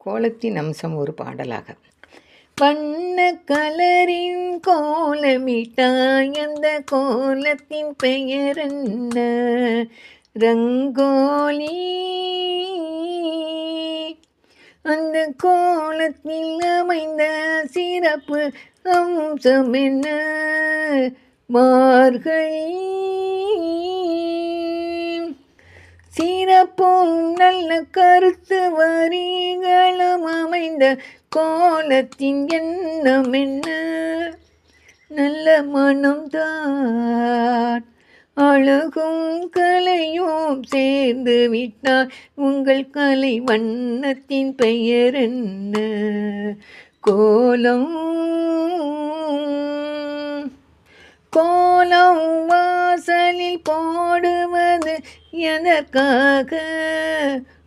கோலத்தின் அம்சம் ஒரு பாடலாக. வண்ண கலரின் கோலமிட்டாய், அந்த கோலத்தின் பெயர் என்ன? ரங்கோலி. அந்த கோலத்தில் அமைந்த சிறப்பு அம்சம் என்ன? மார்கழி. சிறப்பும் நல்ல கருத்து வரிகளும் அமைந்த கோலத்தின் எண்ணம் என்ன? நல்ல மனம்தான். அழகும் கலையும் சேர்ந்து விட்டால் உங்கள் கலை வண்ணத்தின் பெயர் என்ன? கோலம். கோலம் வாசலில் போடுவது எதற்காக?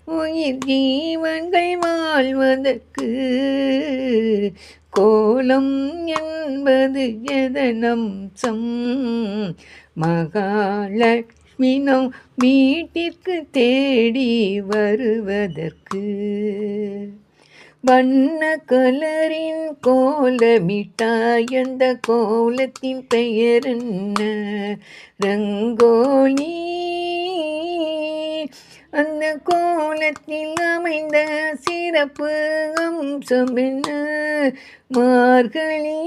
உயிர் ஜீவன்கள் வாழ்வதற்கு. கோலம் என்பது எதன் அம்சம்? மகாலட்சுமி நம் வீட்டிற்கு தேடி வருவதற்கு. வண்ண கலரின் கோலமிட்டாய், அந்த கோலத்தின் பெயர் என்ன? ரங்கோலி. அந்த கோலத்தில் அமைந்த சிறப்பு அம்சம் என்ன? மார்கழி.